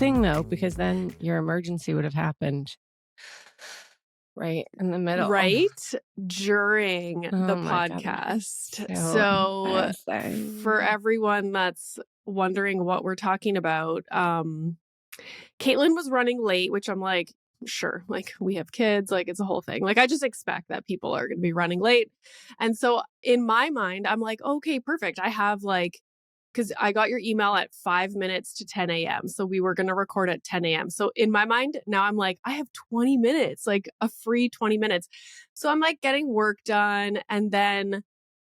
thing though, because then your emergency would have happened right in the middle. Right during the my God, podcast. so So embarrassing. for everyone that's wondering what we're talking about, Caitlin was running late, which I'm like, sure, like we have kids, like it's a whole thing. Like I just expect that people are going to be running late. And so in my mind, I'm like, okay, perfect. I have like, because I got your email at 5 minutes to 10 a.m. So we were going to record at 10 a.m. So in my mind, now I'm like, I have 20 minutes, like a free 20 minutes. So I'm like getting work done. And then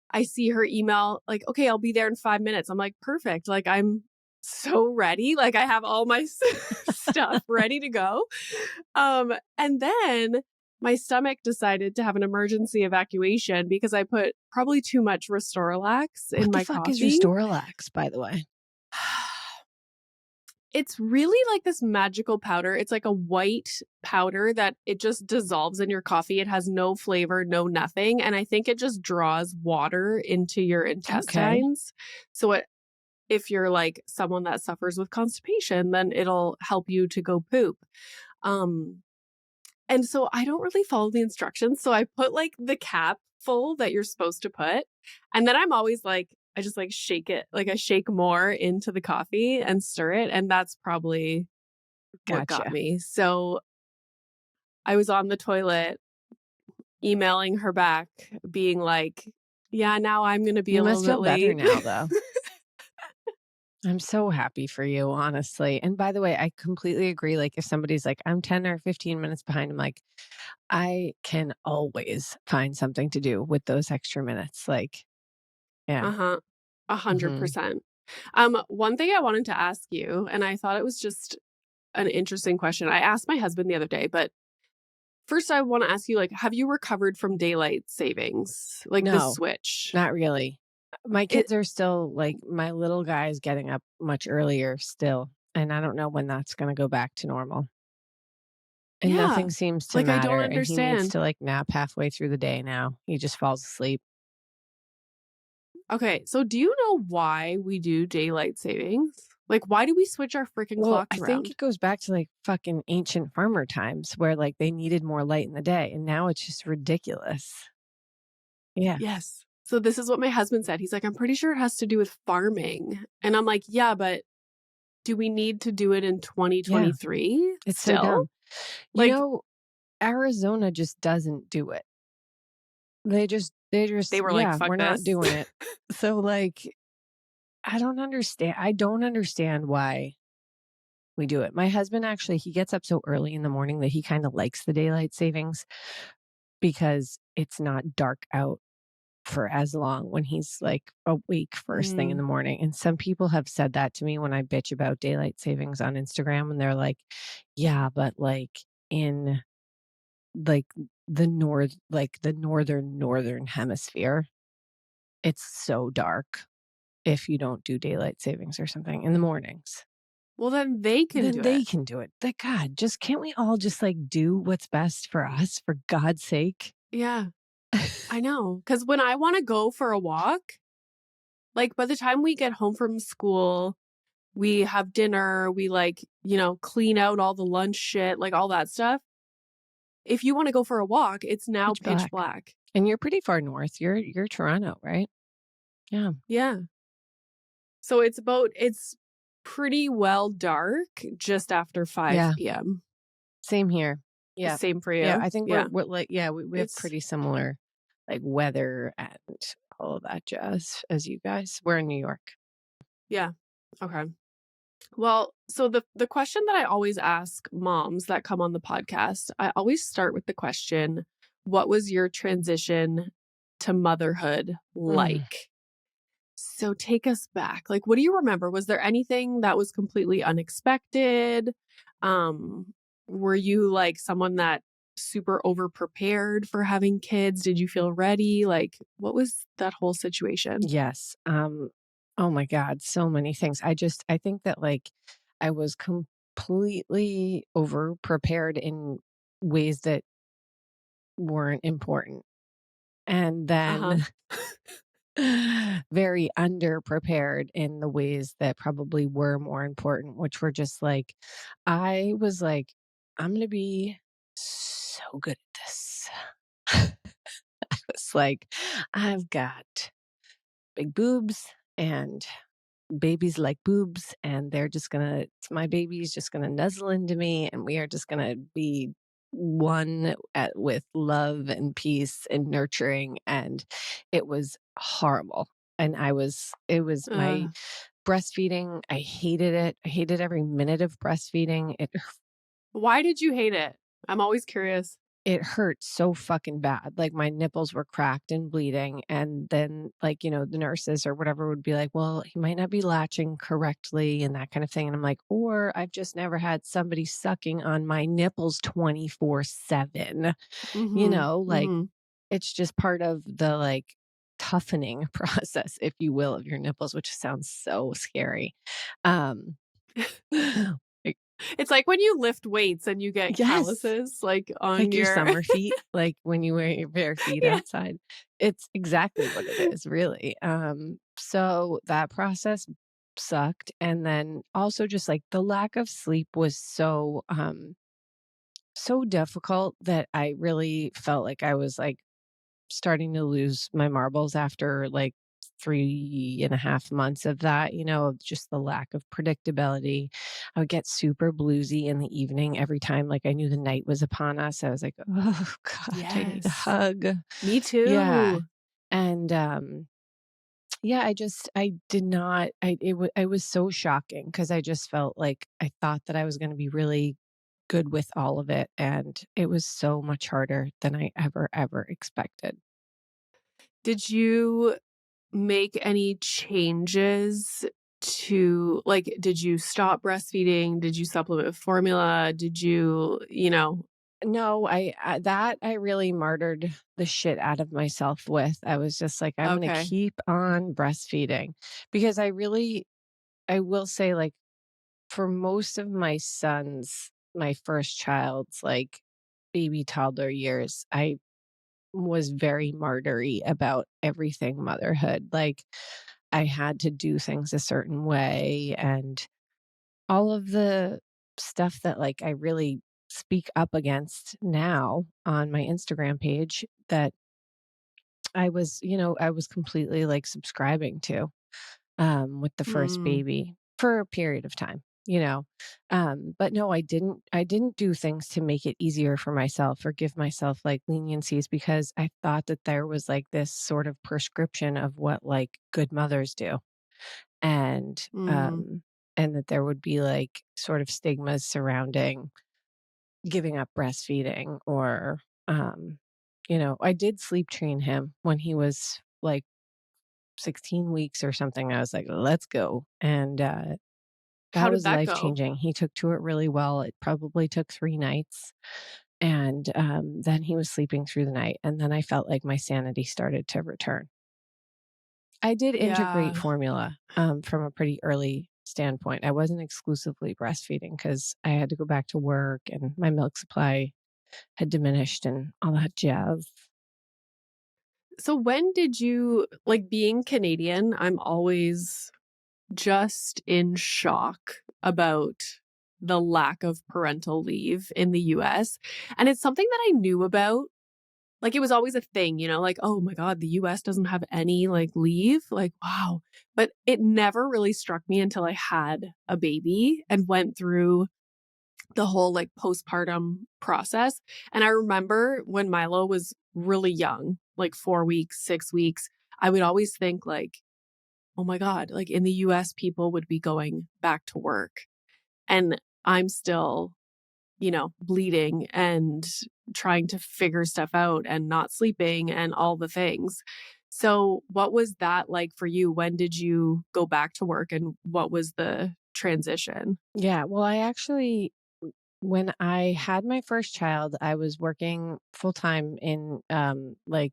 I see her email, like, okay, I'll be there in 5 minutes. I'm like, perfect. Like I'm so ready. Like I have all my stuff ready to go. And then my stomach decided to have an emergency evacuation because I put probably too much Restorelax in my coffee. What the fuck is Restorelax, by the way? It's really like this magical powder. It's like a white powder that it just dissolves in your coffee. It has no flavor, no nothing. And I think it just draws water into your intestines. So if you're like someone that suffers with constipation, then it'll help you to go poop. And so I don't really follow the instructions. So I put like the cap full that you're supposed to put. And then I'm always like, I just like shake it. Like I shake more into the coffee and stir it. And that's probably what got me. So I was on the toilet emailing her back being like, yeah, now I'm going to be a little bit late. You must feel better now though. I'm so happy for you, honestly. And by the way, I completely agree. Like if somebody's like, I'm 10 or 15 minutes behind, I'm like, I can always find something to do with those extra minutes. Like, yeah. 100%. One thing I wanted to ask you, and I thought it was just an interesting question. I asked my husband the other day, but first I want to ask you, like, have you recovered from daylight savings? Like the switch? Not really. My kids are still like, my little guy is getting up much earlier still. And I don't know when that's going to go back to normal. And nothing seems to matter. I don't understand. And he needs to like nap halfway through the day now. He just falls asleep. Okay. So do you know why we do daylight savings? Like, why do we switch our freaking clocks around? I think it goes back to like fucking ancient farmer times where like they needed more light in the day. And now it's just ridiculous. Yeah. Yes. So this is what my husband said. He's like, I'm pretty sure it has to do with farming. And I'm like, yeah, but do we need to do it in 2023? Yeah. It's still? so dumb. Like, you know, Arizona just doesn't do it. They were like, fuck we're this. Not doing it. So like, I don't understand why we do it. My husband actually, he gets up so early in the morning that he kind of likes the daylight savings because it's not dark out for as long when he's like awake first thing in the morning. And some people have said that to me when I bitch about daylight savings on Instagram, and they're like, yeah, but like in like the northern hemisphere, it's so dark if you don't do daylight savings or something in the mornings. Well, then they can do it. Thank God. Just can't we all just like do what's best for us, for God's sake? Yeah, I know. Because when I want to go for a walk, like by the time we get home from school, we have dinner, we like, clean out all the lunch shit, like all that stuff. If you want to go for a walk, it's now pitch black. And you're pretty far north. You're Toronto, right? Yeah. Yeah. So it's pretty well dark just after 5 p.m. Same here. Yeah. Same for you. Yeah. I think we're like, we have pretty similar like weather and all of that jazz as you guys. We're in New York. Yeah. Okay. Well, so the question that I always ask moms that come on the podcast, I always start with the question, what was your transition to motherhood like? So take us back. Like, what do you remember? Was there anything that was completely unexpected? Were you like someone that super over prepared for having kids? Did you feel ready? Like, what was that whole situation? Yes. Oh my God, so many things. I think that like I was completely over prepared in ways that weren't important. And then very underprepared in the ways that probably were more important, which were just like, I was like, I'm going to be so good at this. I was like, I've got big boobs and babies like boobs, and they're just gonna, my baby's just gonna nuzzle into me, and we are just gonna be one with love and peace and nurturing. And it was horrible. And it was my Uh, breastfeeding. I hated it. I hated every minute of breastfeeding. why did you hate it? I'm always curious. It hurt so fucking bad. Like my nipples were cracked and bleeding. And then, like, the nurses or whatever would be like, well, he might not be latching correctly and that kind of thing. And I'm like, or I've just never had somebody sucking on my nipples 24/7. Mhm. Like Mhm. it's just part of the like toughening process, if you will, of your nipples, which sounds so scary. Um, like, It's like when you lift weights and you get yes. calluses, like, on Like your your summer feet, like when you wear your bare feet Yeah. outside. It's exactly what it is, really. So that process sucked. And then also just like the lack of sleep was so difficult that I really felt like I was like starting to lose my marbles after like 3.5 months of that, of just the lack of predictability. I would get super bluesy in the evening every time like I knew the night was upon us. I was like, oh God, I need a Yes. hug. Me Yeah. too. And yeah, I did not it was so shocking because I just felt like I thought that I was going to be really good with all of it, and it was so much harder than I ever expected. Did you make any changes to like, did you stop breastfeeding? Did you supplement with formula? Did you? No, I really martyred the shit out of myself with. I was just like, I'm gonna Okay. keep on breastfeeding because I will say, like, for most of my first child's like baby toddler years, I was very martyry about everything motherhood. Like, I had to do things a certain way, and all of the stuff that like I really speak up against now on my Instagram page that I was completely like subscribing to with the first Mm, baby for a period of time, you know. But no, I didn't do things to make it easier for myself or give myself like leniencies because I thought that there was like this sort of prescription of what like good mothers do. And mm. and that there would be like sort of stigmas surrounding giving up breastfeeding or I did sleep train him when he was like 16 weeks or something. I was like, let's go. And How that did was that life go? changing. He took to it really well. It probably took 3 nights. And then he was sleeping through the night. And then I felt like my sanity started to return. I did integrate Yeah. formula, from a pretty early standpoint. I wasn't exclusively breastfeeding because I had to go back to work and my milk supply had diminished and all that jazz. So when did you like being Canadian, I'm always just in shock about the lack of parental leave in the US. And it's something that I knew about. Like it was always a thing, like, oh my God, the US doesn't have any like leave. Like, wow. But it never really struck me until I had a baby and went through the whole like postpartum process. And I remember when Milo was really young, like 4 weeks, 6 weeks, I would always think like, oh my God, like in the US, people would be going back to work. And I'm still, bleeding and trying to figure stuff out and not sleeping and all the things. So, what was that like for you? When did you go back to work and what was the transition? Yeah, well, I actually when I had my first child, I was working full time in like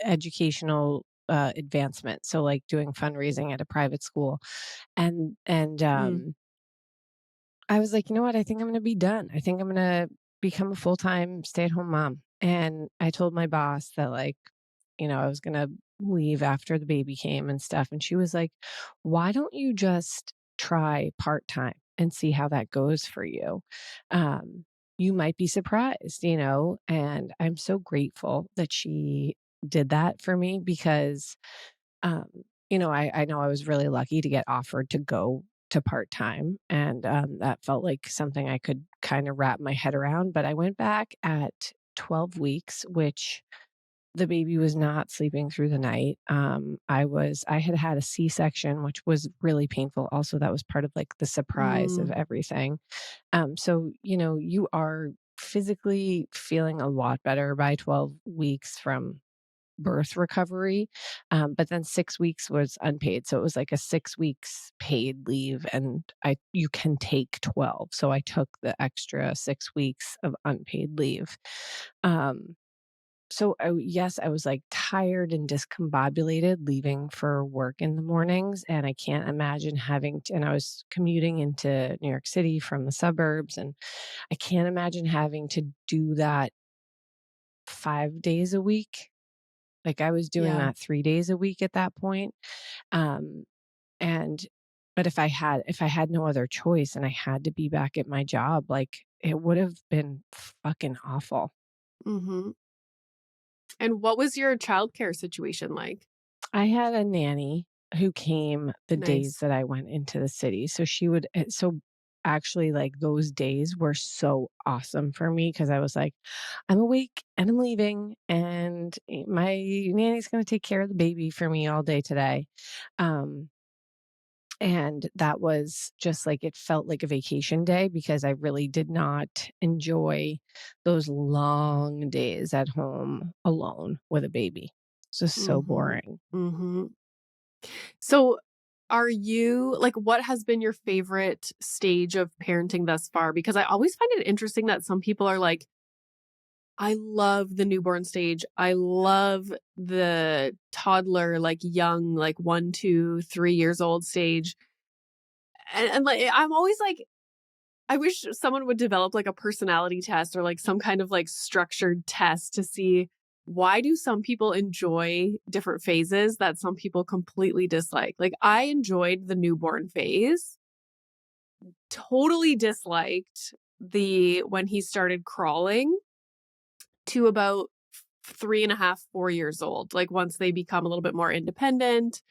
educational advancement, so like doing fundraising at a private school. And Mm, I was like, you know what? I think I'm going to be done. I think I'm going to become a full time stay at home mom. And I told my boss that, like, I was going to leave after the baby came and stuff. And she was like, why don't you just try part-time and see how that goes for you? You might be surprised, and I'm so grateful that she did that for me because, um, I know I was really lucky to get offered to go to part-time, and that felt like something I could kind of wrap my head around. But I went back at 12 weeks, which the baby was not sleeping through the night. I had had a C-section, which was really painful. Also, that was part of like the surprise of Mm, everything. So, you are physically feeling a lot better by 12 weeks from birth recovery. But then 6 weeks was unpaid. So it was like a 6 weeks paid leave, and you can take 12. So I took the extra 6 weeks of unpaid leave. Um, yes, I was like tired and discombobulated leaving for work in the mornings. And I can't imagine and I was commuting into New York City from the suburbs. And I can't imagine having to do that 5 days a week. Like I was doing yeah. that 3 days a week at that point. Um, and, but if I had no other choice and I had to be back at my job, like it would have been fucking awful. Hmm. And what was your childcare situation like? I had a nanny who came the days Nice. that I went into the city. So actually, like, those days were so awesome for me because I was like, "I'm awake and I'm leaving, and my nanny's gonna take care of the baby for me all day today." Um, and that was just like it felt like a vacation day because I really did not enjoy those long days at home alone with a baby. It's just so Mhm. boring. Mhm. So, are you like, what has been your favorite stage of parenting thus far? Because I always find it interesting that some people are like, I love the newborn stage. I love the toddler, like young, like 1, 2, 3 years old stage. And like, I'm always like, I wish someone would develop like a personality test or like some kind of like structured test to see why do some people enjoy different phases that some people completely dislike. Like I enjoyed the newborn phase, totally disliked the when he started crawling to about 3.5, 4 years old. Like once they become a little bit more independent.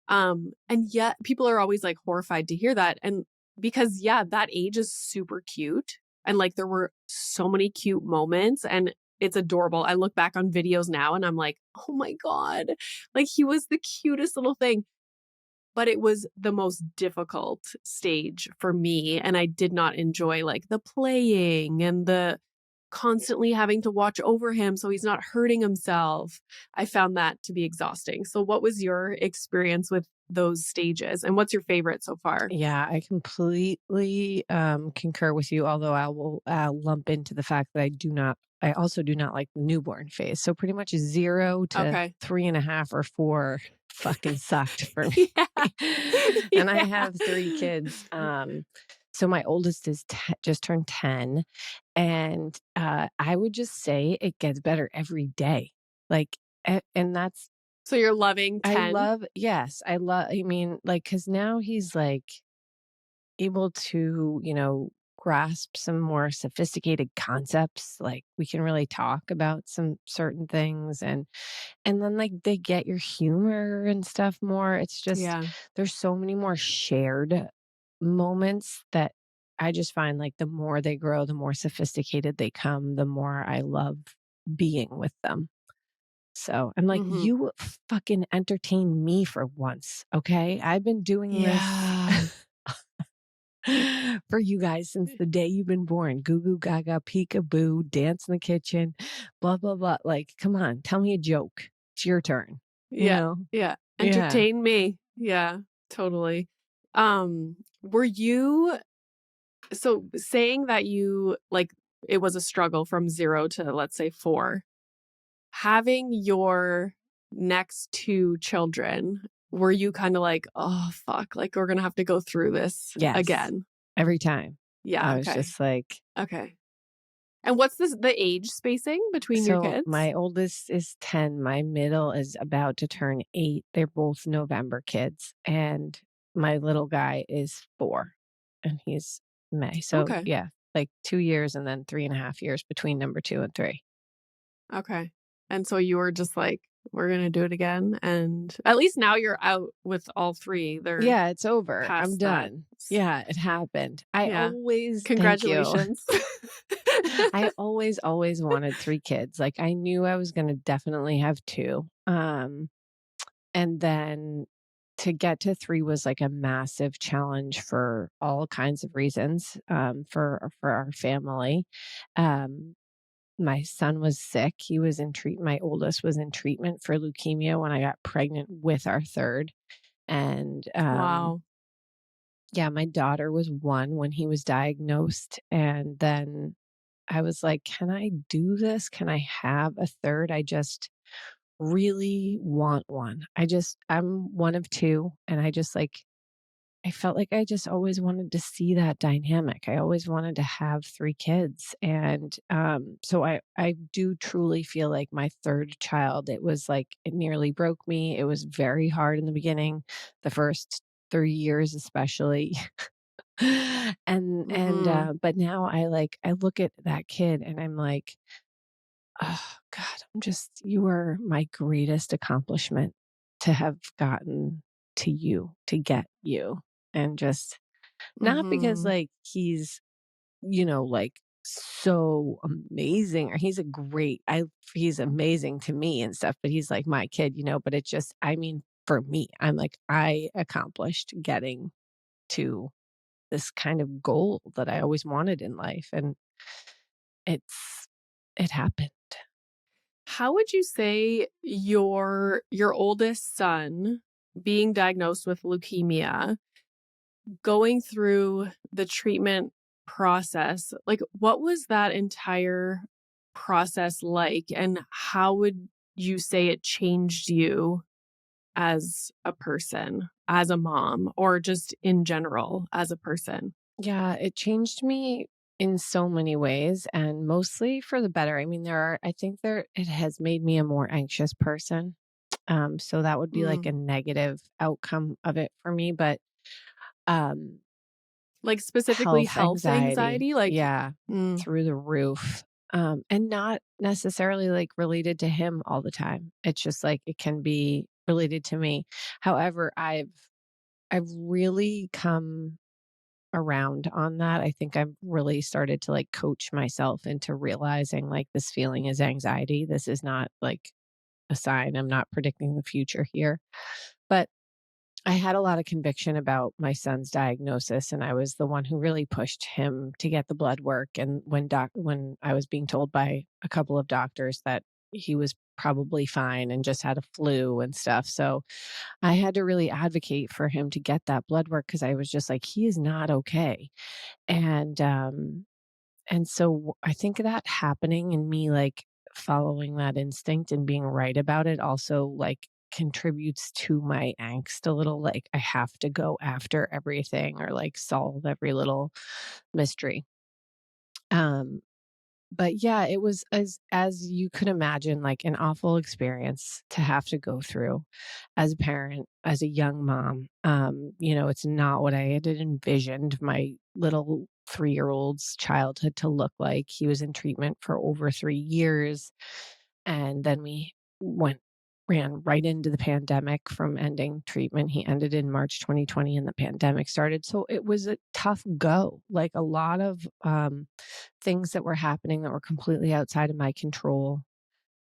And yet people are always like horrified to hear that. And because, yeah, that age is super cute. And like there were so many cute moments and it's adorable. I look back on videos now and I'm like, oh my God, like he was the cutest little thing. But it was the most difficult stage for me. And I did not enjoy like the playing and the constantly having to watch over him so he's not hurting himself. I found that to be exhausting. So, what was your experience with those stages? And what's your favorite so far? Yeah, I completely concur with you, although I will lump into the fact that I also do not like the newborn phase. So pretty much 0 to 3.5 or 4 fucking sucked for Yeah. me. And I Yeah. have 3 kids. So my oldest is just turned 10. And I would just say it gets better every day. Like, and that's So, you're loving 10? yes, I mean, like, cause now he's like able to, grasp some more sophisticated concepts. Like we can really talk about some certain things, and then like they get your humor and stuff more. It's just Yeah. there's so many more shared moments that I just find like the more they grow, the more sophisticated they come, the more I love being with them. So I'm like, Hmm. you fucking entertain me for once. Okay. I've been doing this Yeah. for you guys since the day you've been born. Goo goo gaga, peekaboo, dance in the kitchen, blah, blah, blah. Like, come on, tell me a joke. It's your turn. You Yeah. know? Yeah. Yeah. Entertain me. Yeah, totally. Were you so saying that you like it was a struggle from 0 to let's say 4, having your next 2 children, were you kind of like, "Oh, fuck, like we're gonna have to go through this Yes. again?" Every time. Yeah, I was okay. just like, Okay. And what's the age spacing between your So kids? my oldest is 10, my middle is about to turn 8. They're both November kids, and my little guy is 4, and he's May. So, Okay. yeah, like 2 years and then 3.5 years between number 2 and 3. Okay. And so you were just like, "We're gonna do it again," and at least now you're out with all 3. They're Yeah, it's over. I'm past that. done. Yeah, it happened. I Yeah. always Thank you. Congratulations. I always wanted 3 kids. Like, I knew I was gonna definitely have 2. And then to get to 3 was, like, a massive challenge for all kinds of reasons, for our family. Um, my son was sick. He was in treat My oldest was in treatment for leukemia when I got pregnant with our 3rd, and, Wow. yeah, my daughter was 1 when he was diagnosed, and then I was like, "Can I do this? Can I have a 3rd? I just really want one." I'm one of 2, and I felt like I just always wanted to see that dynamic. I always wanted to have 3 kids, and, so I do truly feel like my 3rd child, it was like it nearly broke me. It was very hard in the beginning, the first 3 years especially. Mhm. But now I look at that kid and I'm like, "Oh, God, you are my greatest accomplishment to have gotten to you, to get you." And just not because, Mhm. like, he's, like, so amazing or he's amazing to me and stuff, but he's like my kid, but it just I mean, for me, I'm like, I accomplished getting to this kind of goal that I always wanted in life, and it's it happened. How would you say your oldest son being diagnosed with leukemia, going through the treatment process, like, what was that entire process like, and how would you say it changed you as a person, as a mom, or just in general as a person? Yeah, it changed me in so many ways and mostly for the better. I mean, I think it has made me a more anxious person. So that would be like Mm. a negative outcome of it for me, but um Like, specifically health health anxiety, anxiety? Like yeah, mm, through the roof. And not necessarily like related to him all the time. It's just like it can be related to me. However, I've really come around on that. I think I've really started to like coach myself into realizing like this feeling is anxiety. This is not like a sign. I'm not predicting the future here. But I had a lot of conviction about my son's diagnosis, and I was the one who really pushed him to get the blood work. And when I was being told by a couple of doctors that he was probably fine and just had a flu and stuff. So I had to really advocate for him to get that blood work because I was just like, he is not okay. And, um, and so I think that happening and me, like, following that instinct and being right about it also, like, contributes to my angst a little, like, I have to go after everything or, like, solve every little mystery. Um, but yeah, it was as you could imagine, like, an awful experience to have to go through as a parent, as a young mom. It's not what I had envisioned my little 3-year-old's childhood to look like. He was in treatment for over 3 years, and then we went ran right into the pandemic from ending treatment. He ended in March 2020 and the pandemic started. So it was a tough go. Like a lot of things that were happening that were completely outside of my control.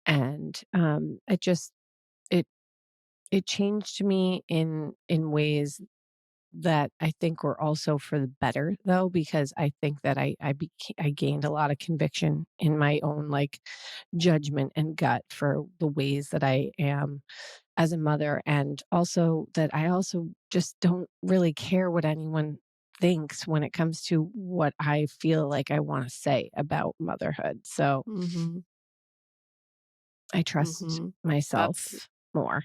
And it it changed me in ways that I think were also for the better though, because I think that I gained a lot of conviction in my own like judgment and gut for the ways that I am as a mother, and also that I also just don't really care what anyone thinks when it comes to what I feel like I want to say about motherhood. So mhm, I trust mhm. That's myself more.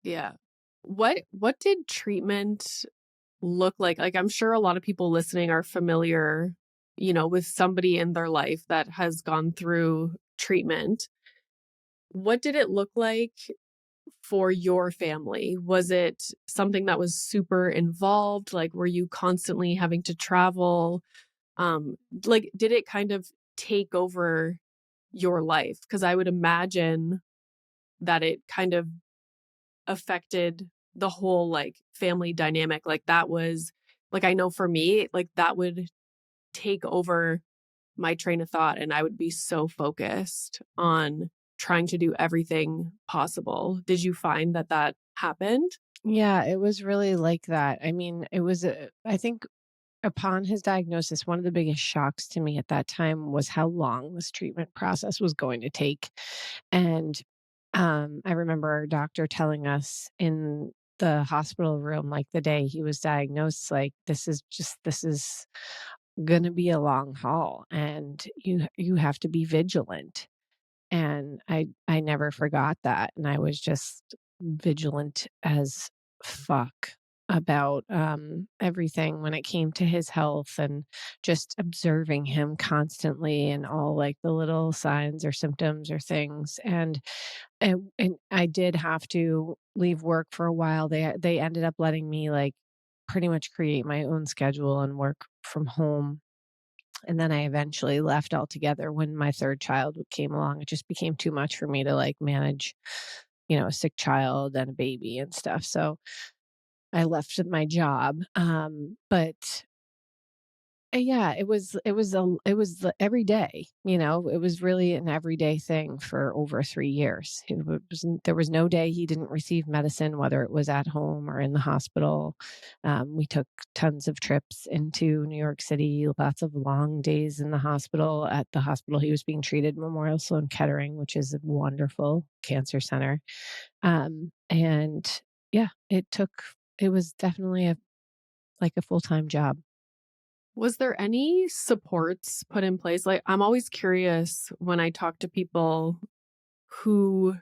yeah. What did treatment look like? Like, I'm sure a lot of people listening are familiar with somebody in their life that has gone through treatment. What did it look like for your family? Was it something that was super involved? Like, were you constantly having to travel? Like, did it kind of take over your life? Because I would imagine that it kind of affected the whole like family dynamic. Like, that was like, I know for me, like, that would take over my train of thought, and I would be so focused on trying to do everything possible. Did you find that that happened? Yeah, it was really like that. I mean, I think upon his diagnosis, one of the biggest shocks to me at that time was how long this treatment process was going to take. And I remember our doctor telling us in the hospital room, like the day he was diagnosed, like, this is going to be a long haul and you have to be vigilant. And I never forgot that, and I was just vigilant as fuck about, everything when it came to his health and just observing him constantly and all, like, the little signs or symptoms or things, and I did have to leave work for a while. They ended up letting me, like, pretty much create my own schedule and work from home, and then I eventually left altogether when my 3rd child came along. It just became too much for me to, like, manage, a sick child and a baby and stuff, so I left my job, but yeah, it was every day, it was really an everyday thing for over 3 years. There was no day he didn't receive medicine, whether it was at home or in the hospital. We took tons of trips into New York City, lots of long days in the hospital. At the hospital he was being treated, Memorial Sloan Kettering, which is a wonderful cancer center. And yeah, it was definitely like a full-time job. Was there any supports put in place? Like, I'm always curious when I talk to people who,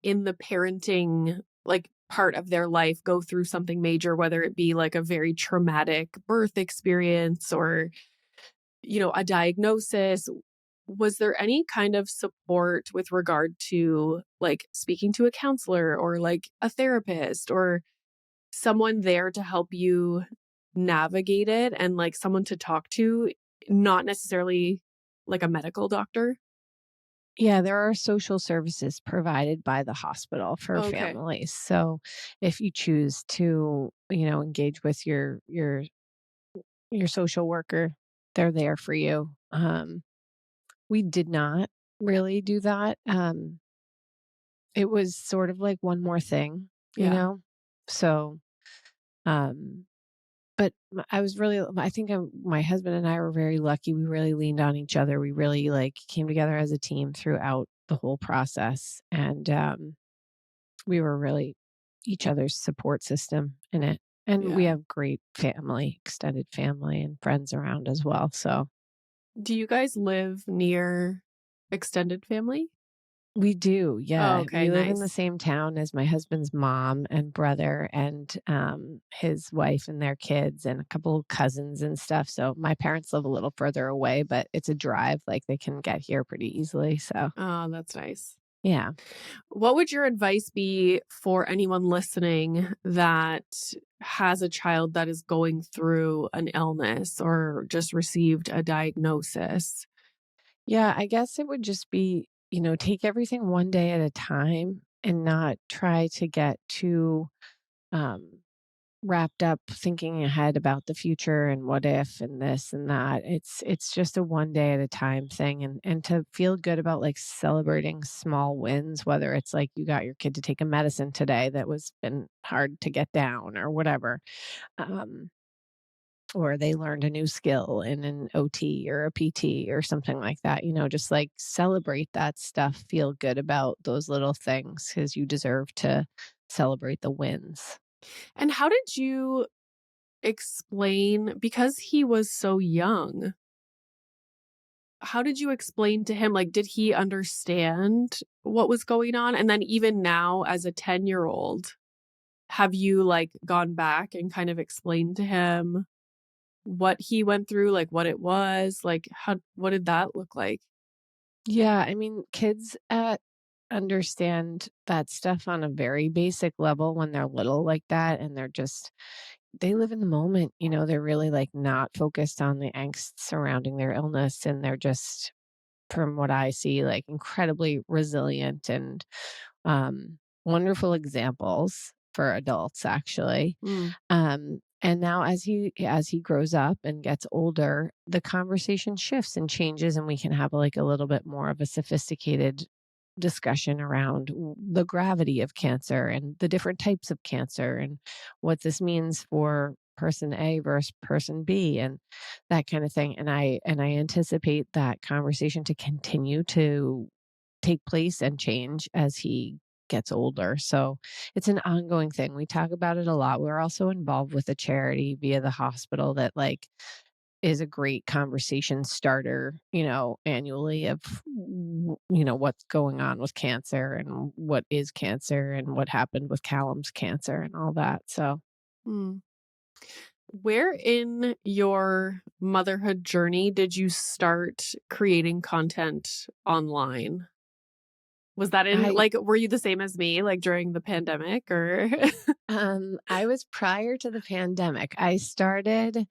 in the parenting, like, part of their life, go through something major, whether it be like a very traumatic birth experience or, a diagnosis. Was there any kind of support with regard to like speaking to a counselor or like a therapist or someone there to help you navigate it and like someone to talk to, not necessarily like a medical doctor? Yeah, there are social services provided by the hospital for Okay. families. So if you choose to, engage with your social worker, they're there for you. We did not really do that. It was sort of like one more thing, you Yeah. know? So, um, but I think my husband and I were very lucky. We really leaned on each other. We really like came together as a team throughout the whole process. And, we were really each other's support system in it. And we Yeah. have great family, extended family and friends around as well. So Do you guys live near extended family? we do. Oh, Yeah. okay, We live in the nice. same town as my husband's mom and brother and his wife and their kids and a couple of cousins and stuff. So my parents live a little further away, but it's a drive. Like they can get here pretty easily. So Oh, that's nice. yeah. What would your advice be for anyone listening that has a child that is going through an illness or just received a diagnosis? Yeah. I guess it would just be, take everything one day at a time and not try to get too um, wrapped up thinking ahead about the future and what if and this and that. It's just a one day at a time thing and to feel good about like celebrating small wins, whether it's like you got your kid to take a medicine today that was been hard to get down or whatever. Um or they learned a new skill in an OT or a PT or something like that, just like celebrate that stuff, feel good about those little things because you deserve to celebrate the wins. And how did you explain, because he was so young, how did you explain to him, like, did he understand what was going on? And then even now as a 10-year-old, have you, like, gone back and kind of explained to him? what he went through, like what it was, like what did that look like? Yeah, I mean, kids understand that stuff on a very basic level when they're little like that, and they live in the moment. They're really like not focused on the angst surrounding their illness, and they're just, from what I see, like incredibly resilient and wonderful examples for adults, actually. Mm, And now as he grows up and gets older, the conversation shifts and changes, and we can have like a little bit more of a sophisticated discussion around the gravity of cancer and the different types of cancer and what this means for person A versus person B and that kind of thing. And I anticipate that conversation to continue to take place and change as he gets older. So it's an ongoing thing. We talk about it a lot. We're also involved with a charity via the hospital that like is a great conversation starter, annually of what's going on with cancer and what is cancer and what happened with Callum's cancer and all that. So mm. Where in your motherhood journey did you start creating content online? Was that in I like, were you the same as me, like during the pandemic or? I was prior to the pandemic. I started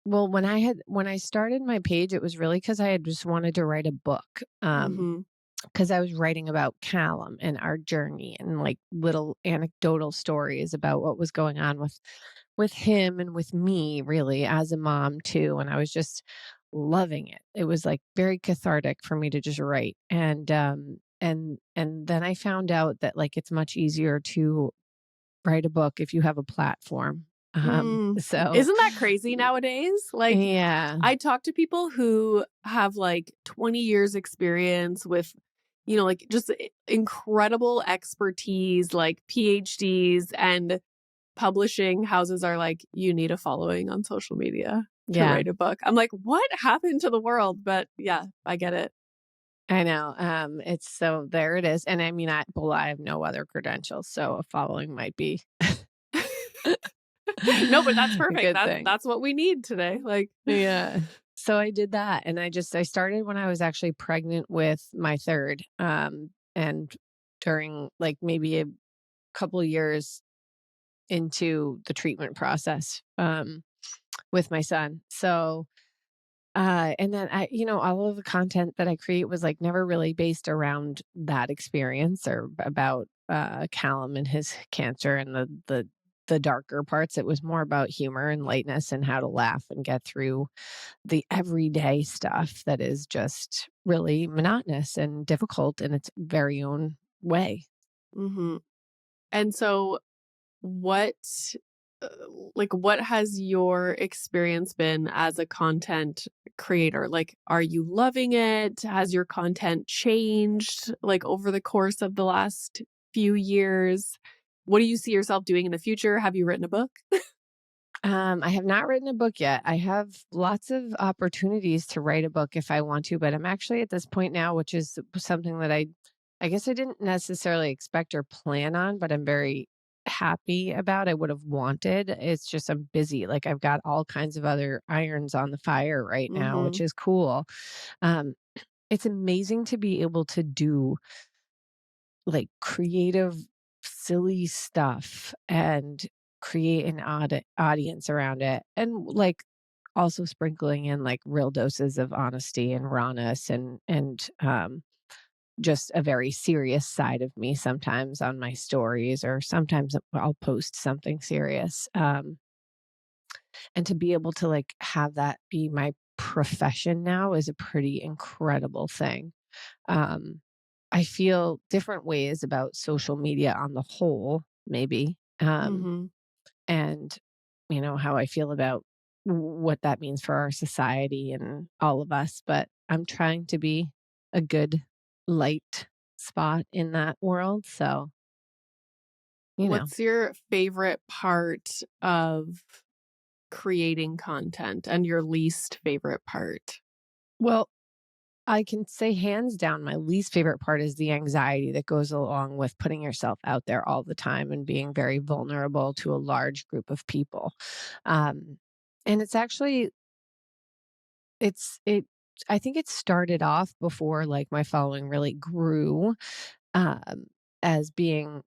Well, when I started my page, it was really because I had just wanted to write a book. Mhm. Because I was writing about Callum and our journey and like little anecdotal stories about what was going on with him and with me, really, as a mom too. And I was just loving it. It was like very cathartic for me to just write. And then I found out that like it's much easier to write a book if you have a platform. Mm. So Isn't that crazy nowadays? Like, yeah. I talk to people who have like 20 years experience with, like just incredible expertise, like PhDs, and publishing houses are like, you need a following on social media to Yeah, write a book. I'm like, what happened to the world? But yeah, I get it. I know. It's so there it is. And I mean, I have no other credentials, so a following might be No, but that's a perfect. good thing. That's what we need today. Like, Yeah. So I did that, and I started when I was actually pregnant with my third, and during like maybe a couple years into the treatment process, with my son. So and then all of the content that I create was like never really based around that experience or about Callum and his cancer and the darker parts. It was more about humor and lightness and how to laugh and get through the everyday stuff that is just really monotonous and difficult in its very own way. mhm. And so what uh, what has your experience been as a content creator? Like, are you loving it? Has your content changed like over the course of the last few years? What do you see yourself doing in the future? Have you written a book? I have not written a book yet. I have lots of opportunities to write a book if I want to, but I'm actually at this point now, which is something that I guess I didn't necessarily expect or plan on, but I'm very happy about. I would have wanted. It's just I'm busy. Like I've got all kinds of other irons on the fire right now, which Mhm. is cool. Um, it's amazing to be able to do like creative, silly stuff and create an audience around it. And like also sprinkling in like real doses of honesty and rawness and just a very serious side of me sometimes on my stories, or sometimes I'll post something serious. And to be able to like have that be my profession now is a pretty incredible thing. Um, I feel different ways about social media on the whole, maybe, Mhm. and how I feel about what that means for our society and all of us. But I'm trying to be a good light spot in that world. So, you know, What's your favorite part of creating content and your least favorite part? well, I can say hands down, my least favorite part is the anxiety that goes along with putting yourself out there all the time and being very vulnerable to a large group of people. Um, And it's actually it I think it started off before, like, my following really grew, um, as being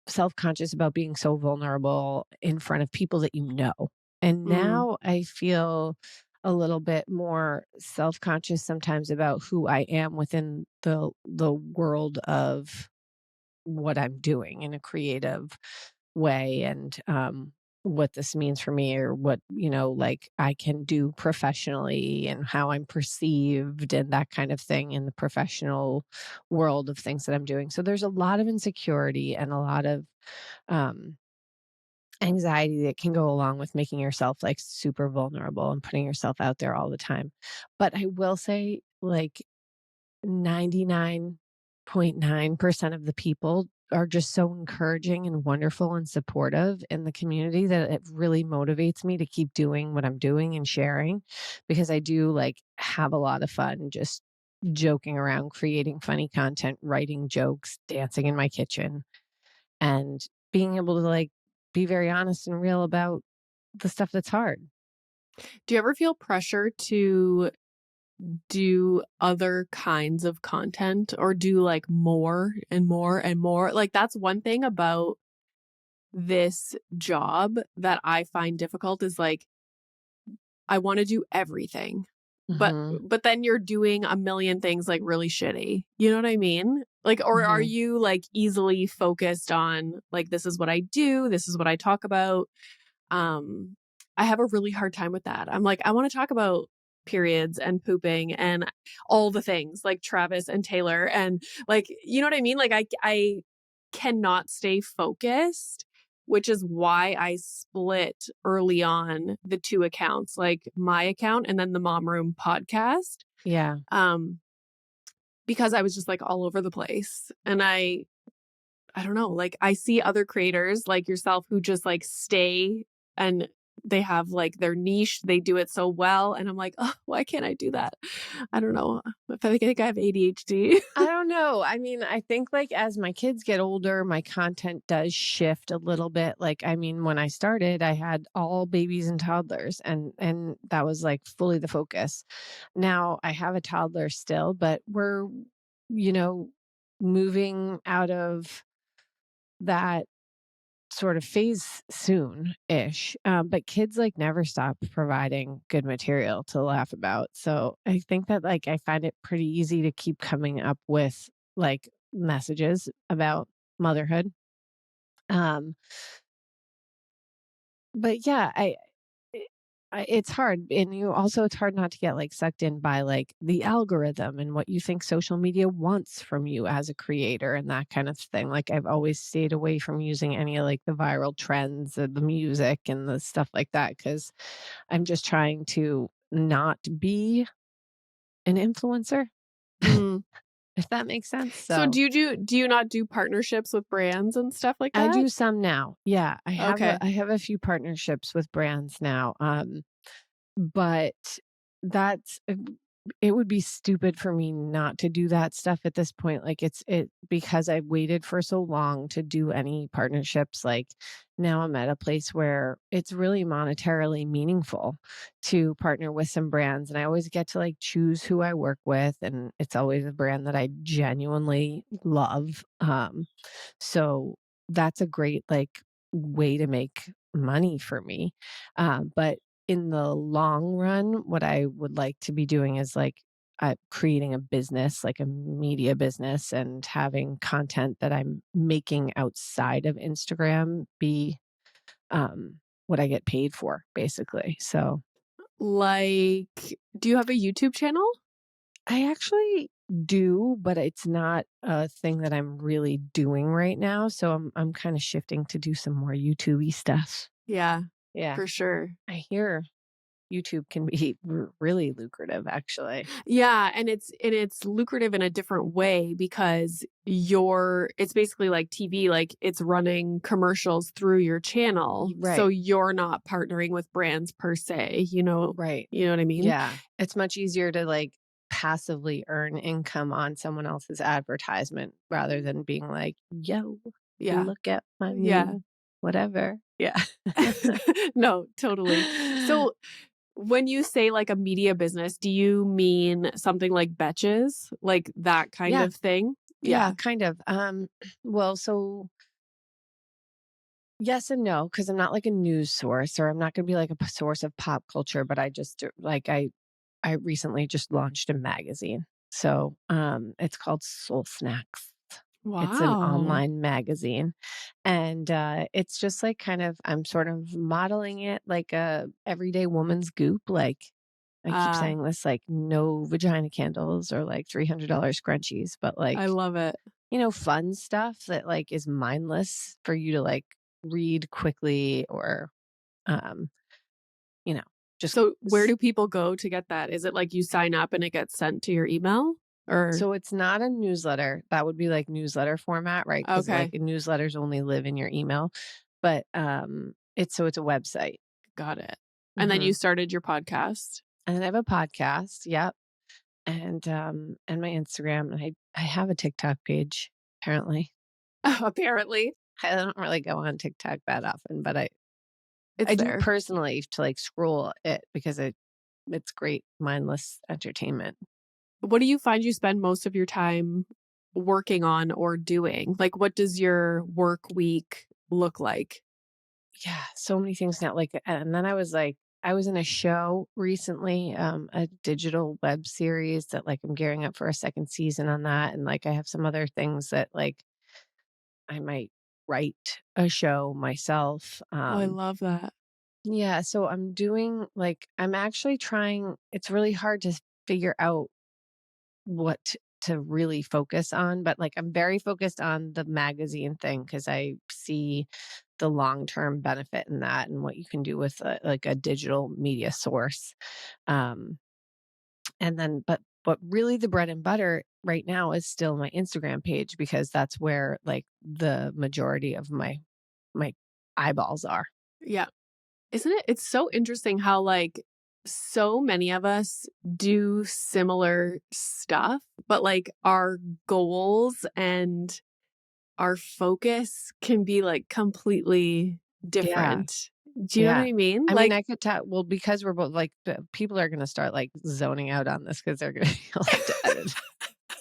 self-conscious about being so vulnerable in front of people that you know. And Mm. now I feel a little bit more self-conscious sometimes about who I am within the world of what I'm doing in a creative way and what this means for me or what, like I can do professionally and how I'm perceived and that kind of thing in the professional world of things that I'm doing. So there's a lot of insecurity and a lot of um anxiety that can go along with making yourself like super vulnerable and putting yourself out there all the time. But I will say like 99.9% of the people are just so encouraging and wonderful and supportive in the community that it really motivates me to keep doing what I'm doing and sharing because I do like have a lot of fun just joking around, creating funny content, writing jokes, dancing in my kitchen, and being able to like be very honest and real about the stuff that's hard. Do you ever feel pressure to do other kinds of content or do like more and more and more? Like that's one thing about this job that I find difficult is like I want to do everything. But Hmm. but then you're doing a million things like really shitty. You know what I mean? Like or are Hmm. you like easily focused on like this is what I do, this is what I talk about? Um, I have a really hard time with that. I'm like, I want to talk about periods and pooping and all the things like Travis and Taylor and like, you know what I mean? Like I cannot stay focused, which is why I split early on the two accounts, like my account and then the Mom Room podcast. Yeah. Um, because I was just like all over the place. And I don't know, like I see other creators like yourself who just like stay and they have like their niche, they do it so well. And I'm like, oh, why can't I do that? I don't know. I think I have ADHD. I don't know. I mean, I think like as my kids get older, my content does shift a little bit. Like, I mean, when I started, I had all babies and toddlers and that was like fully the focus. Now I have a toddler still, but we're, you know, moving out of that sort of phase soon-ish. But kids like never stop providing good material to laugh about. So I think that like I find it pretty easy to keep coming up with like messages about motherhood. Um, but yeah, it- it's hard, and you also it's hard not to get like sucked in by like the algorithm and what you think social media wants from you as a creator and that kind of thing. Like I've always stayed away from using any of like the viral trends, the music, and the stuff like that because I'm just trying to not be an influencer, Mm. if that makes sense. So So do you not do partnerships with brands and stuff like I that? do some now. Yeah, Okay. I have a few partnerships with brands now. But that's it would be stupid for me not to do that stuff at this point. Like it because I've waited for so long to do any partnerships. Like now I'm at a place where it's really monetarily meaningful to partner with some brands. And I always get to like choose who I work with. And it's always a brand that I genuinely love. So that's a great like way to make money for me. But in the long run, what I would like to be doing is like creating a business, like a media business, and having content that I'm making outside of Instagram be what I get paid for, basically. So Like, do you have a YouTube channel? I actually do, but it's not a thing that I'm really doing right now. So I'm kind of shifting to do some more YouTubey stuff. Yeah, Yeah, for sure. I hear YouTube can be really lucrative, actually. Yeah, and it's lucrative in a different way because it's basically like TV, like it's running commercials through your channel. So Right. you're not partnering with brands per se, Right. you know what I mean? Yeah. It's much easier to like passively earn income on someone else's advertisement rather than being like, yo, Yeah. look at my Yeah. new. whatever. Yeah. No, totally. So when you say like a media business, do you mean something like Betches? Like that kind Yeah. of thing? Yeah, Yeah. kind of. Well, so yes and no, because I'm not like a news source or I'm not gonna be like a source of pop culture, but I just like I recently just launched a magazine. So it's called Soul Snacks. It's an Wow. online magazine. And it's just like kind of I'm sort of modeling it like a everyday woman's goop. Like I keep Uh, saying this, like no vagina candles or like $300 scrunchies, but like, I love it. fun stuff that like is mindless for you to like read quickly or, um, you know, just So where do people go to get that? Is it like you sign up and it gets sent to your email? Or so it's not a newsletter. That would be like newsletter format, right? Because like okay, newsletters only live in your email, but it's a website. got it. And then you Hmm. started your podcast. And then I have a podcast. Yep. And my Instagram, and I have a TikTok page. Apparently, Apparently, I don't really go on TikTok that often, but I it's do there. personally to like scroll it because it's great mindless entertainment. What do you find you spend most of your time working on or doing? Like, what does your work week look like? Yeah, so many things now. Like, and then I was like, I was in a show recently, a digital web series that like I'm gearing up for a second season on that, and like I have some other things that like I might write a show myself. Oh, I love that. Yeah, so I'm doing like I'm actually trying. It's really hard to figure out what to really focus on, but like I'm very focused on the magazine thing because I see the long-term benefit in that and what you can do with like a digital media source. Um, and then, but really the bread and butter right now is still my Instagram page because that's where like the majority of my eyeballs are. Yeah. Isn't it? It's so interesting how, like, so many of us do similar stuff, but like our goals and our focus can be like completely Yeah. different. Do you know what Yeah. I mean? I mean, Like, I could tell, well, because we're both like, people are going to start like zoning out on this because they're going to have to edit.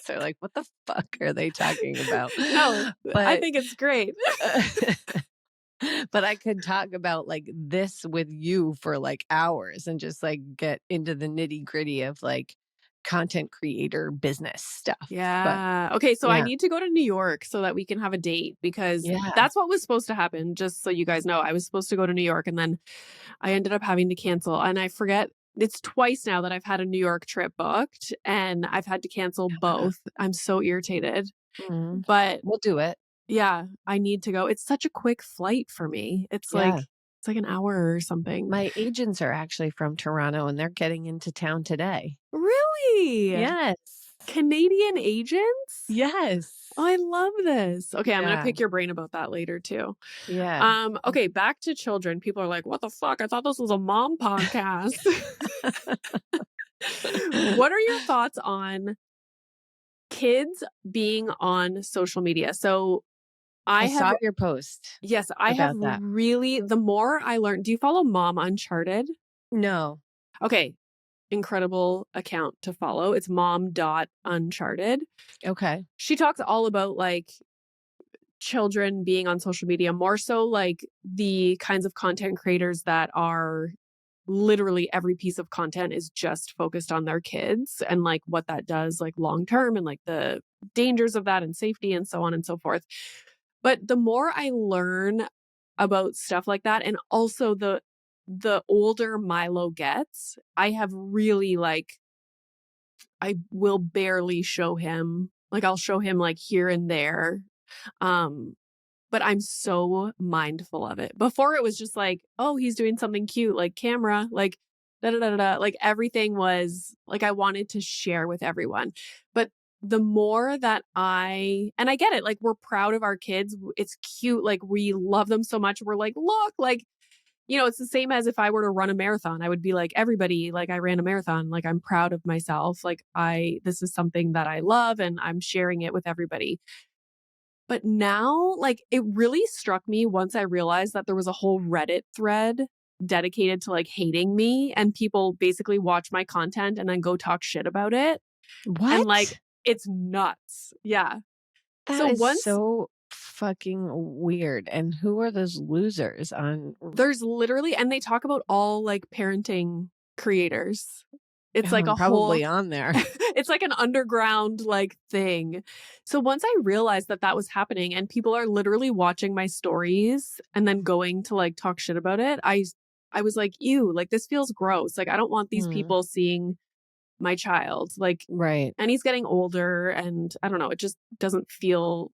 So they're like, what the fuck are they talking about? no, I But, think it's great. uh, but I could talk about like this with you for like hours and just like get into the nitty gritty of like content creator business stuff. But Yeah. Okay, so I yeah, need to go to New York so that we can have a date because yeah. that's what was supposed to happen. Just so you guys know, I was supposed to go to New York and then I ended up having to cancel. And I forget it's twice now that I've had a New York trip booked and I've had to cancel both. I'm so irritated. Mhm. But We'll do it. yeah, I need to go. It's such a quick flight for me. Yeah. It's like an hour or something. My agents are actually from Toronto and they're getting into town today. Really? Yes. Canadian agents? Yes. Oh, I love this. Okay, I'm gonna Yeah. pick your brain about that later too. Yeah. Okay, back to children. People are like, "What the fuck? I thought this was a mom podcast." What are your thoughts on kids being on social media? So I I have, saw your post yes, I have about that. really, the more I learned, do you follow Mom Uncharted? No. Okay, incredible account to follow. It's mom.uncharted. Okay. She talks all about like children being on social media, more so like the kinds of content creators that are literally every piece of content is just focused on their kids and like what that does like long term and like the dangers of that and safety and so on and so forth. But the more I learn about stuff like that and also the older Milo gets, I have really like I will barely show him. Like I'll show him like here and there. Um but I'm so mindful of it. Before it was just like, oh, he's doing something cute, like camera, like da da da da. Da. Like everything was like I wanted to share with everyone. But the more that and I get it, like we're proud of our kids. It's cute. Like we love them so much. We're like, look, like, it's the same as if I were to run a marathon. I would be like, everybody, like I ran a marathon. Like I'm proud of myself. Like this is something that I love and I'm sharing it with everybody. But now, like, it really struck me once I realized that there was a whole Reddit thread dedicated to like hating me, and people basically watch my content and then go talk shit about it. And like, What? it's nuts. Yeah. That So is once so fucking weird. And who are those losers on there's literally, and they talk about all like parenting creators. It's oh, like I'm a whole probably on there. it's like an underground like thing. So once I realized that that was happening and people are literally watching my stories and then going to like talk shit about it, I was like, ew, like this feels gross. Like I don't want these Hmm. people seeing my child. Like, Right. and he's getting older and I don't know, it just doesn't feel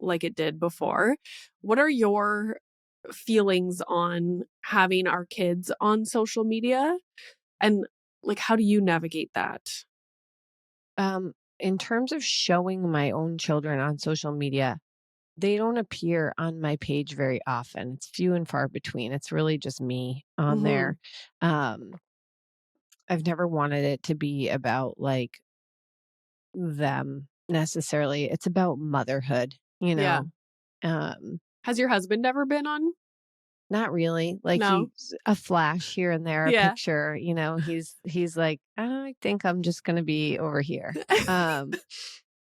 like it did before. What are your feelings on having our kids on social media? And like, how do you navigate that? In terms of showing my own children on social media, they don't appear on my page very often. It's few and far between. It's really just me on Hmm. there. Um, I've never wanted it to be about like them necessarily. It's about motherhood, you Yeah. know. Um, Has your husband ever been on? Not really. Like No. he's a flash here and there, a Yeah. picture, he's like, I think I'm just gonna be over here. Um,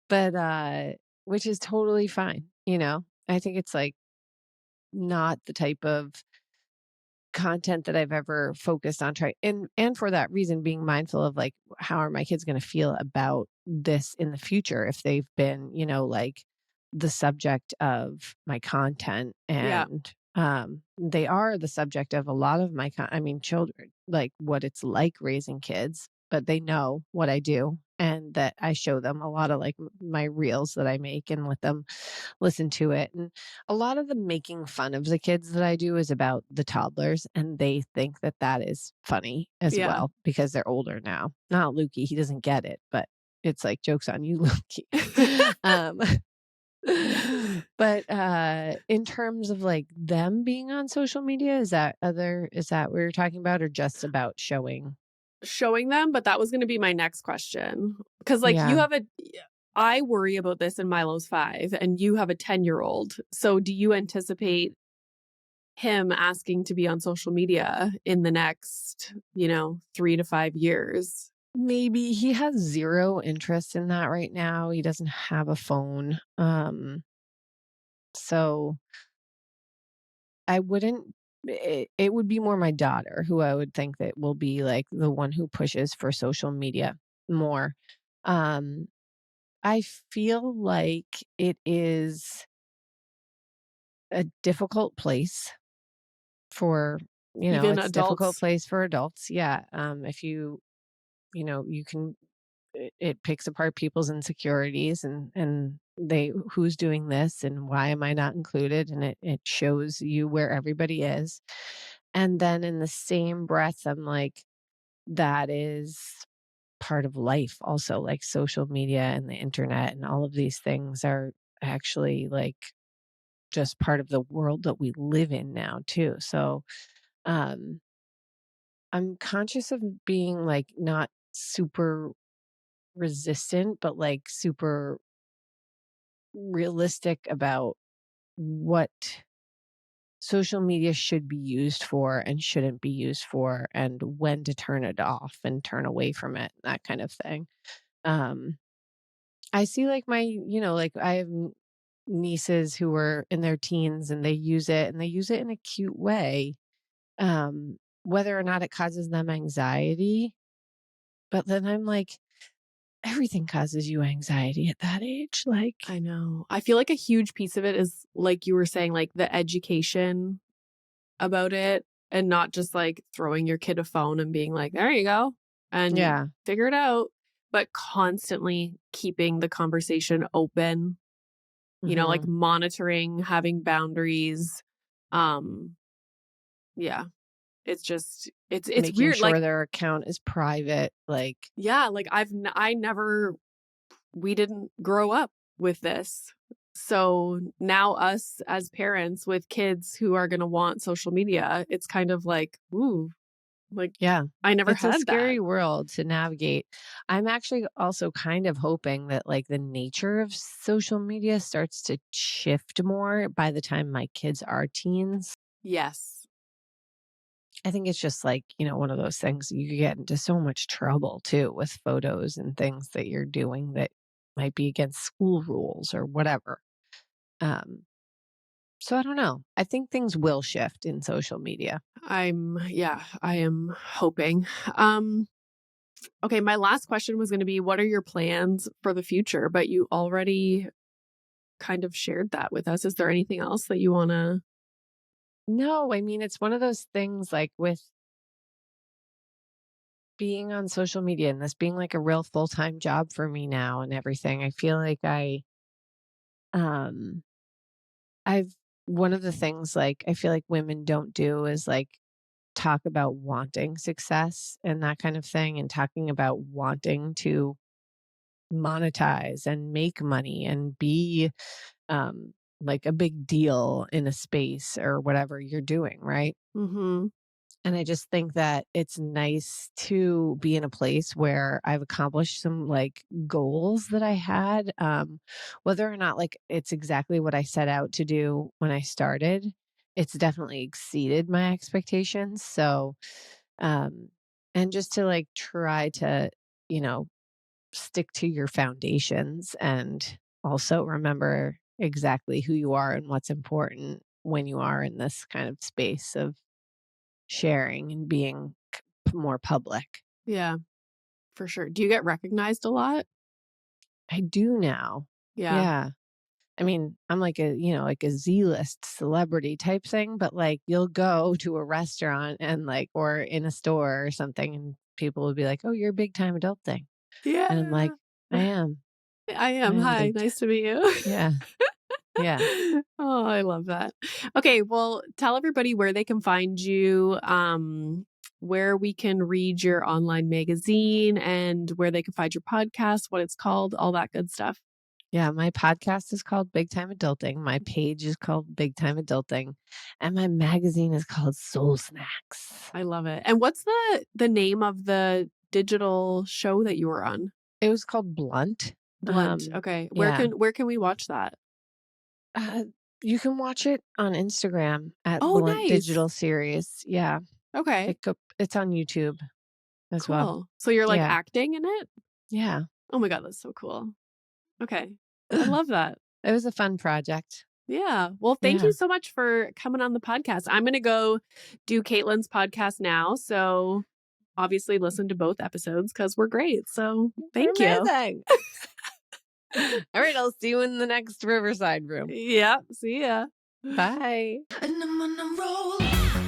but which is totally fine. I think it's like not the type of content that I've ever focused on trying and for that reason being mindful of like how are my kids going to feel about this in the future if they've been, like the subject of my content Yeah. and they are the subject of a lot of I mean children like what it's like raising kids, but they know what I do and that I show them a lot of like my reels that I make and let them listen to it. And a lot of the making fun of the kids that I do is about the toddlers, and they think that that is funny as Yeah. well because they're older now. Not Lukey, he doesn't get it, but it's like jokes on you, Lukey. But in terms of like them being on social media, is that what you're talking about, or just about showing? Showing them, but that was going to be my next question. Because, like, Yeah, I worry about this and Milo's 5, and you have a 10-year-old. So, do you anticipate him asking to be on social media in the next, 3 to 5 years? maybe he has zero interest in that right now. He doesn't have a phone. So I wouldn't it would be more my daughter who I would think that will be, like, the one who pushes for social media more. Um, I feel like it is a difficult place for Even it's a difficult adults? place for adults, yeah, if you can it picks apart people's insecurities and they who's doing this and why am I not included, and it shows you where everybody is. And then in the same breath I'm like that is part of life also, like social media and the internet and all of these things are actually like just part of the world that we live in now too. So um I'm conscious of being like not super resistant but like super realistic about what social media should be used for and shouldn't be used for and when to turn it off and turn away from it, that kind of thing. um I see like like I have nieces who are in their teens and they use it and they use it in a cute way, whether or not it causes them anxiety. But then I'm like, everything causes you anxiety at that age, like. I know. I feel like a huge piece of it is, like you were saying, like the education about it and not just like throwing your kid a phone and being like, there you go, and Yeah. figure it out, but constantly keeping the conversation open, like Hmm. monitoring, having boundaries. Um, yeah, it's just, it's Making weird. sure Like, their account is private, like. yeah, like I never, we didn't grow up with this. So now us as parents with kids who are going to want social media, it's kind of like, ooh, Like, Yeah. I never It's a had that. scary world to navigate. I'm actually also kind of hoping that like the nature of social media starts to shift more by the time my kids are teens. Yes. I think it's just like, one of those things you could get into so much trouble too with photos and things that you're doing that might be against school rules or whatever. Um, so I don't know. I think things will shift in social media. I am hoping. Okay, my last question was going to be, what are your plans for the future? But you already kind of shared that with us. Is there anything else that you want to? No, I mean, it's one of those things like with being on social media and this being like a real full-time job for me now and everything. I feel like um I've one of the things like I feel like women don't do is like talk about wanting success and that kind of thing and talking about wanting to monetize and make money and be like a big deal in a space or whatever you're doing, right? Mm-hmm. And I just think that it's nice to be in a place where I've accomplished some like goals that I had. Whether or not like it's exactly what I set out to do when I started, it's definitely exceeded my expectations. So, um, and just to like try to, you know, stick to your foundations and also remember exactly who you are and what's important when you are in this kind of space of sharing and being more public. Yeah, for sure. Do you get recognized a lot? I do now. Yeah. Yeah. I mean, I'm like like a Z-list celebrity type thing, but like you'll go to a restaurant and like, or in a store or something, and people will be like, "Oh, you're a big time adult thing." And I'm like, Yeah. I am. I I am. am Hi, big. nice to meet you. Yeah. Yeah. Oh, I love that. Okay, well, tell everybody where they can find you, where we can read your online magazine, and where they can find your podcast, what it's called, all that good stuff. Yeah. My podcast is called Big Time Adulting. My page is called Big Time Adulting. And my magazine is called Soul Snacks. I love it. And what's the name of the digital show that you were on? It was called Blunt. Blunt. Okay. Yeah. Where can we watch that? Uh, you can watch it on Instagram at Oh, Blunt nice. Digital Series. Yeah, Okay. it's on YouTube as well. Cool. So you're like Yeah, acting in it? yeah. Oh my God, that's so cool. Okay. I love that. It was a fun project. Yeah. Well, thank Yeah. you so much for coming on the podcast. I'm going to go do Caitlin's podcast now. So obviously listen to both episodes because we're great. So thank you. Amazing. All right, I'll see you in the next Riverside room. Yeah. See ya. Bye. And I'm on a roll.